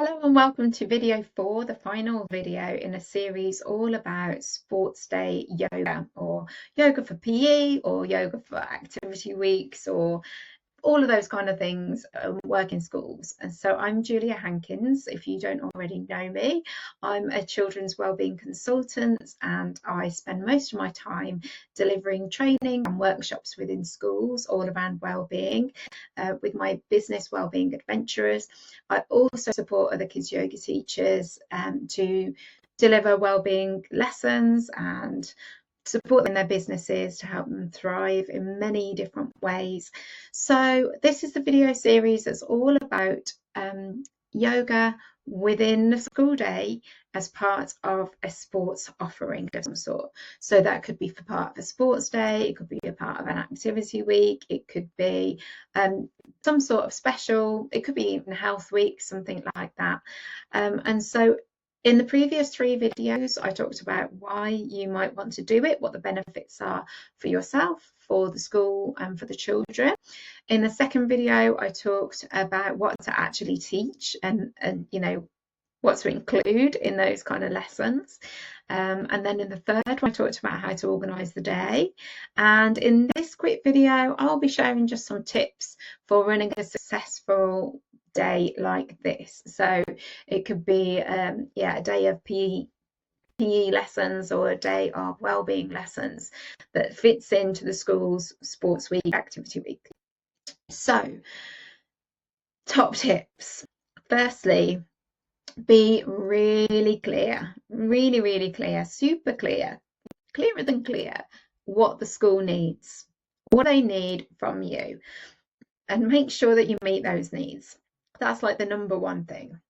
Hello and welcome to video 4, the final video in a series all about sports day yoga, or yoga for PE, or yoga for activity weeks, or all of those kind of things work in schools. And so I'm Julia Hankins. If you don't already know me, I'm a children's wellbeing consultant, and I spend most of my time delivering training and workshops within schools all around wellbeing with my business Wellbeing Adventurers. I also support other kids yoga teachers to deliver wellbeing lessons and support them in their businesses to help them thrive in many different ways. So this is the video series that's all about yoga within the school day as part of a sports offering of some sort. So that could be for part of a sports day, it could be a part of an activity week, it could be some sort of special, it could be even health week, something like that. And so in the previous 3 videos, I talked about why you might want to do it, what the benefits are for yourself, for the school, and for the children. In the second video, I talked about what to actually teach and you know, what to include in those kind of lessons. And then in the third one, I talked about how to organise the day. And in this quick video, I'll be sharing just some tips for running a successful day like this. So it could be a day of PE lessons, or a day of wellbeing lessons that fits into the school's sports week, activity week. So top tips. Firstly, be really clear, really clear, super clear, clearer than clear, what the school needs, what they need from you, and make sure that you meet those needs. That's like the number one thing.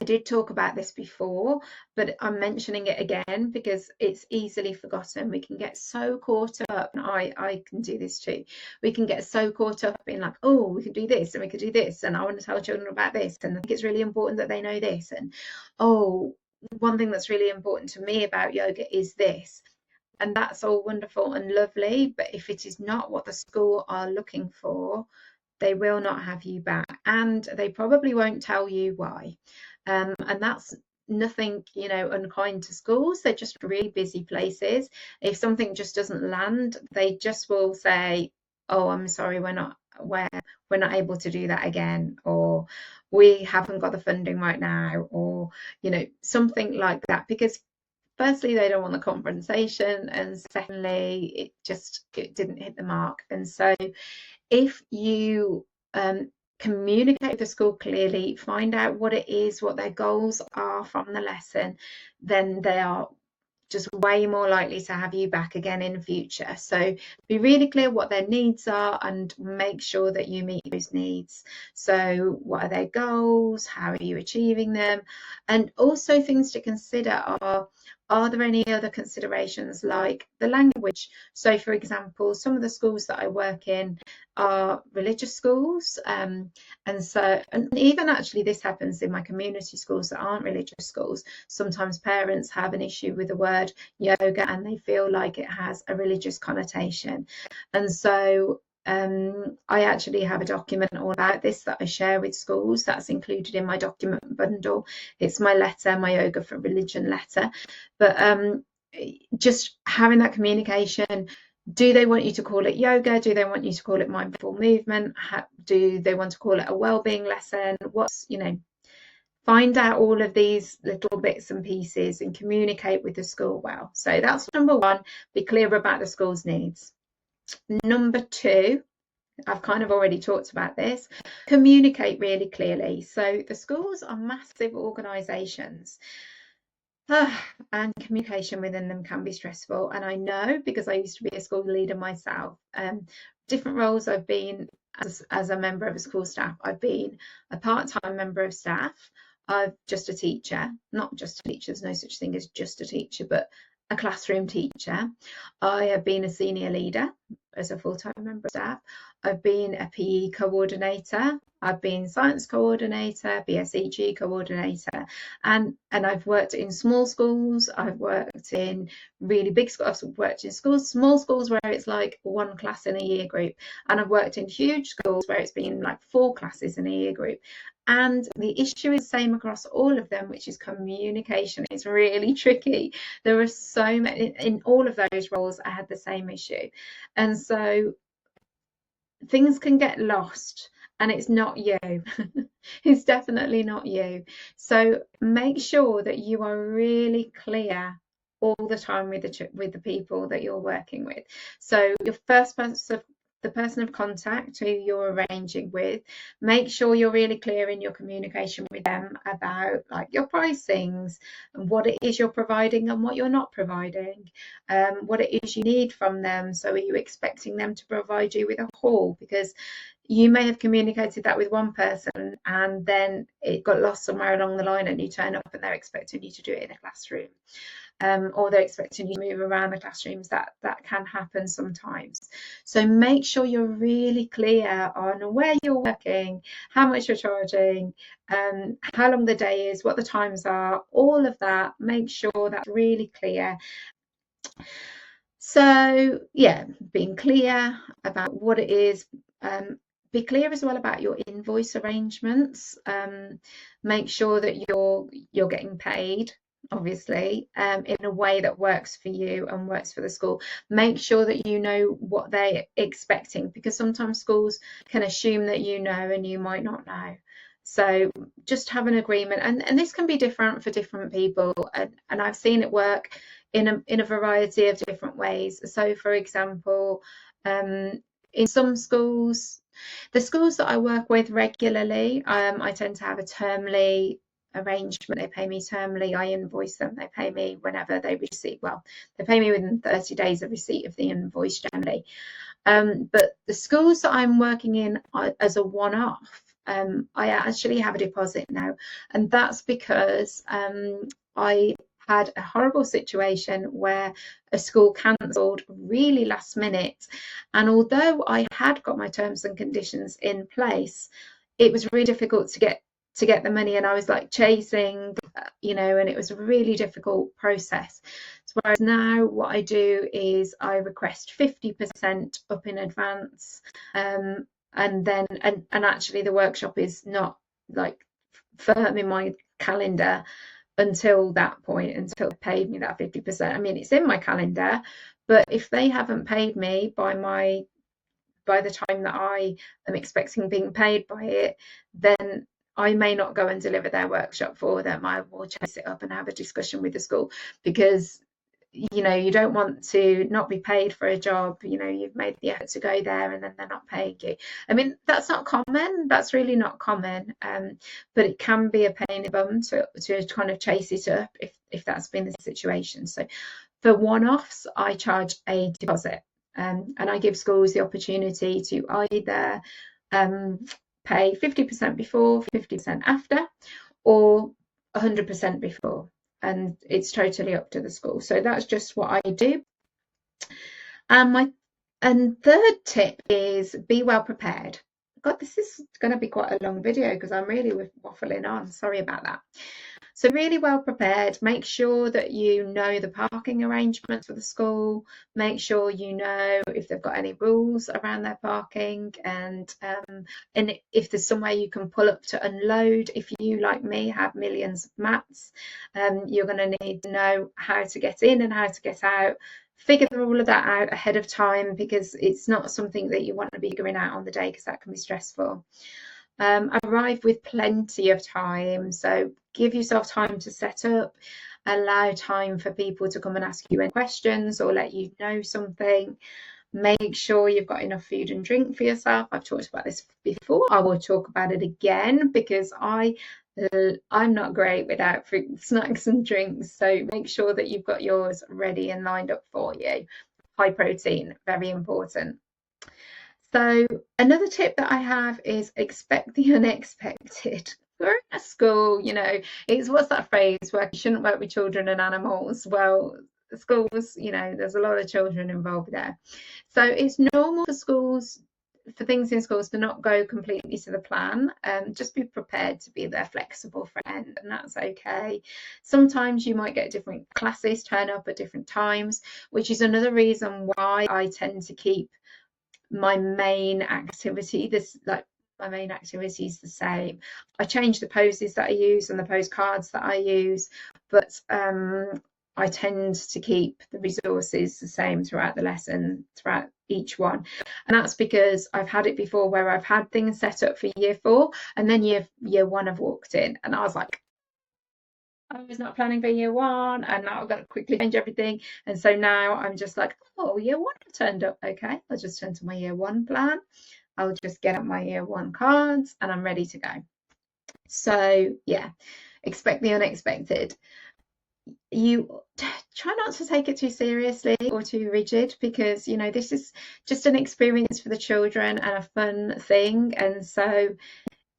I did talk about this before, but I'm mentioning it again because it's easily forgotten. We can get so caught up, and I can do this too. We can get so caught up in like, oh, we could do this and we could do this, and I want to tell children about this, and I think it's really important that they know this, and oh, one thing that's really important to me about yoga is this. And that's all wonderful and lovely, but if it is not what the school are looking for, they will not have you back, and they probably won't tell you why. And that's nothing, you know, unkind to schools. They're just really busy places. If something just doesn't land, they just will say, oh, I'm sorry, we're not able to do that again, or we haven't got the funding right now, or you know, something like that. Because firstly, they don't want the confrontation, and secondly, it didn't hit the mark. And so if you communicate with the school clearly, find out what it is, what their goals are from the lesson, then they are just way more likely to have you back again in the future. So be really clear what their needs are and make sure that you meet those needs. So what are their goals? How are you achieving them? And also things to consider are there any other considerations like the language? So for example, some of the schools that I work in are religious schools, and even actually this happens in my community schools that aren't religious schools. Sometimes parents have an issue with the word yoga and they feel like it has a religious connotation, and so I actually have a document all about this that I share with schools. That's included in my document bundle. It's my letter, my Yoga for Religion letter. But just having that communication. Do they want you to call it yoga? Do they want you to call it mindful movement? Do they want to call it a well-being lesson? Find out all of these little bits and pieces and communicate with the school well. So that's number one, be clear about the school's needs. Number 2, I've kind of already talked about this, communicate really clearly. So the schools are massive organisations. And communication within them can be stressful, and I know because I used to be a school leader myself. Different roles I've been as a member of a school staff. I've been a part-time member of staff. I'm just a teacher, not just a teacher, there's no such thing as just a teacher, but a classroom teacher. I have been a senior leader as a full-time member of staff. I've been a PE coordinator. I've been science coordinator, BSEG coordinator, and I've worked in small schools. I've worked in really big schools. I've worked in small schools where it's like 1 class in a year group, and I've worked in huge schools where it's been like 4 classes in a year group. And the issue is the same across all of them, which is communication is really tricky. There are so many in all of those roles. I had the same issue, and so things can get lost, and it's not you. It's definitely not you. So make sure that you are really clear all the time with the people that you're working with. So your first person, the person of contact who you're arranging with, make sure you're really clear in your communication with them about like your pricings and what it is you're providing and what you're not providing, what it is you need from them. So are you expecting them to provide you with a haul? Because you may have communicated that with one person and then it got lost somewhere along the line, and you turn up and they're expecting you to do it in a classroom. Or they're expecting you to move around the classrooms. That can happen sometimes. So make sure you're really clear on where you're working, how much you're charging, how long the day is, what the times are, all of that. Make sure that's really clear. So yeah, being clear about what it is. Be clear as well about your invoice arrangements. Make sure that you're getting paid, obviously, in a way that works for you and works for the school. Make sure that you know what they're expecting, because sometimes schools can assume that you know and you might not know. So just have an agreement, and this can be different for different people, and I've seen it work in a variety of different ways. So for example, in some schools, the schools that I work with regularly, I tend to have a termly arrangement. They pay me termly, I invoice them, they pay me whenever they receive, well, they pay me within 30 days of receipt of the invoice generally. But the schools that I'm working in as a one-off, I actually have a deposit now, and that's because I had a horrible situation where a school cancelled really last minute, and although I had got my terms and conditions in place, it was really difficult to get the money, and I was like chasing, and it was a really difficult process. So whereas now what I do is I request 50% up in advance, and then and actually the workshop is not like firm in my calendar until that point, until they paid me that 50%. I mean, it's in my calendar, but if they haven't paid me by the time that I am expecting being paid by it, then I may not go and deliver their workshop for them. I will chase it up and have a discussion with the school, because you don't want to not be paid for a job. You've made the effort to go there and then they're not paying you. I mean, that's not common. That's really not common. But it can be a pain in the bum to kind of chase it up if that's been the situation. So for one-offs, I charge a deposit, and I give schools the opportunity to either pay 50% before, 50% after, or 100% before. And it's totally up to the school. So that's just what I do. And third tip is be well prepared. God, this is going to be quite a long video because I'm really waffling on. Sorry about that. So really well prepared. Make sure that you know the parking arrangements for the school. Make sure you know if they've got any rules around their parking, and if there's somewhere you can pull up to unload. If you, like me, have millions of mats, you're going to need to know how to get in and how to get out. Figure all of that out ahead of time, because it's not something that you want to be figuring out on the day, because that can be stressful. Arrive with plenty of time, so give yourself time to set up, allow time for people to come and ask you any questions or let you know something. Make sure you've got enough food and drink for yourself. I've talked about this before. I will talk about it again, because I'm not great without fruit, snacks and drinks. So make sure that you've got yours ready and lined up for you. High protein, very important. So another tip that I have is expect the unexpected. We're in a school, it's what's that phrase, where you shouldn't work with children and animals. Well, schools, there's a lot of children involved there. So it's normal for things in schools to not go completely to the plan. Just be prepared to be their flexible friend, and that's okay. Sometimes you might get different classes turn up at different times, which is another reason why I tend to keep my main activity, my main activities the same. I change the poses that I use and the pose cards that I use, but I tend to keep the resources the same throughout the lesson, throughout each one. And that's because I've had it before where I've had things set up for year 4, and then year 1 I've walked in and I was like, I was not planning for year 1, and now I've got to quickly change everything. And so now I'm just like, oh, year 1 turned up. Okay, I'll just turn to my year 1 plan. I'll just get out my year 1 cards and I'm ready to go. So yeah, expect the unexpected. You try not to take it too seriously or too rigid, because you know this is just an experience for the children and a fun thing, and so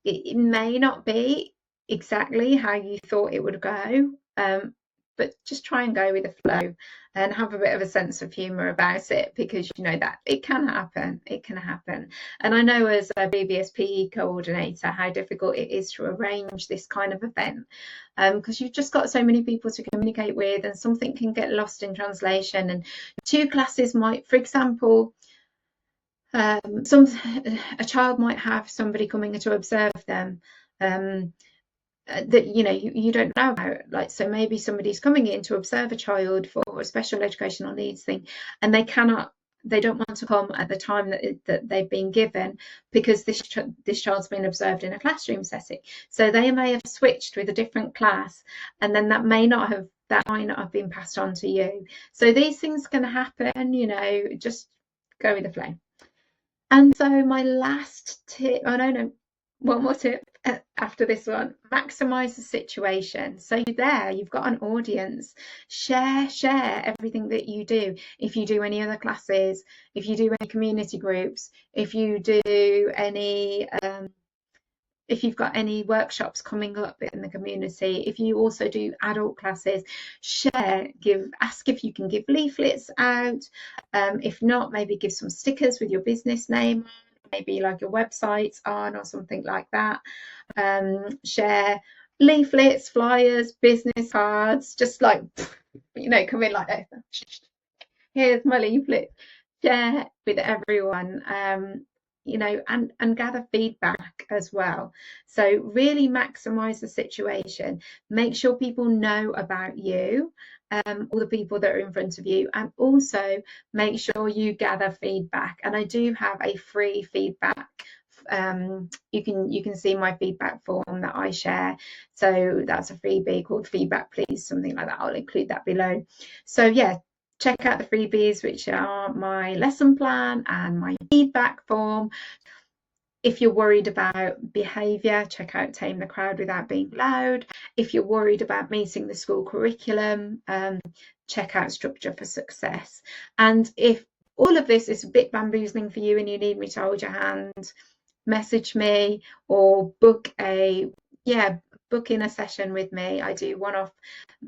it may not be exactly how you thought it would go, but just try and go with the flow and have a bit of a sense of humor about it, because you know that it can happen. And I know as a previous PE coordinator how difficult it is to arrange this kind of event, because you've just got so many people to communicate with, and something can get lost in translation, and 2 classes might, for example, a child might have somebody coming to observe them that you know you don't know about, like, so maybe somebody's coming in to observe a child for a special educational needs thing, and they don't want to come at the time that they've been given, because this child's been observed in a classroom setting, so they may have switched with a different class, and then that might not have been passed on to you. So these things can happen, you know, just go with the flow. And so my last tip, no, one more tip after this one: maximize the situation. So you've got an audience. Share everything that you do. If you do any other classes, if you do any community groups, if you do any if you've got any workshops coming up in the community, if you also do adult classes, share, ask if you can give leaflets out. If not, maybe give some stickers with your business name, maybe like your website on or something like that. Share leaflets, flyers, business cards, just like, you know, come in like this. Here's my leaflet. Share with everyone. You know, and gather feedback as well. So really maximize the situation. Make sure people know about you, all the people that are in front of you, and also make sure you gather feedback. And I do have a free feedback. You can see my feedback form that I share. So that's a freebie called Feedback Please, something like that. I'll include that below. So yeah, check out the freebies, which are my lesson plan and my feedback form. If you're worried about behaviour, check out Tame the Crowd Without Being Loud. If you're worried about meeting the school curriculum, check out Structure for Success. And if all of this is a bit bamboozling for you and you need me to hold your hand, message me or book in a session with me. I do one-off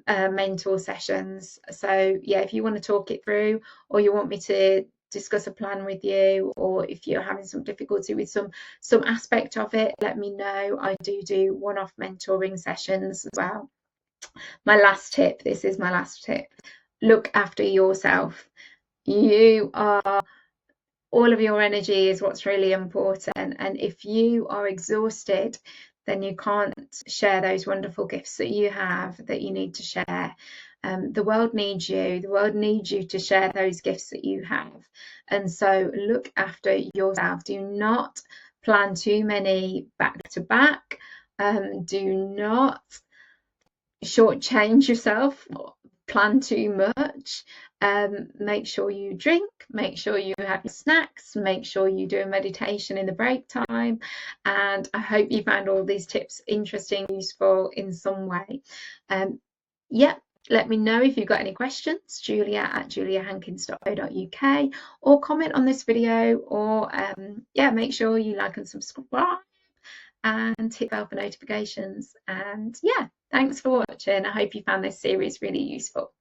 mentor sessions. So yeah, if you want to talk it through, or you want me to discuss a plan with you, or if you're having some difficulty with some aspect of it, let me know. I do one-off mentoring sessions as well. My last tip, this is my last tip: look after yourself. All of your energy is what's really important, and if you are exhausted, then you can't share those wonderful gifts that you have that you need to share. The world needs you. The world needs you to share those gifts that you have. And so look after yourself. Do not plan too many back to back. Do not shortchange yourself. Plan too much. Make sure you drink, make sure you have your snacks, make sure you do a meditation in the break time. And I hope you found all these tips interesting, useful in some way. Let me know if you've got any questions, julia@juliahankins.co.uk, or comment on this video, or make sure you like and subscribe and hit bell for notifications. And yeah, thanks for watching. I hope you found this series really useful.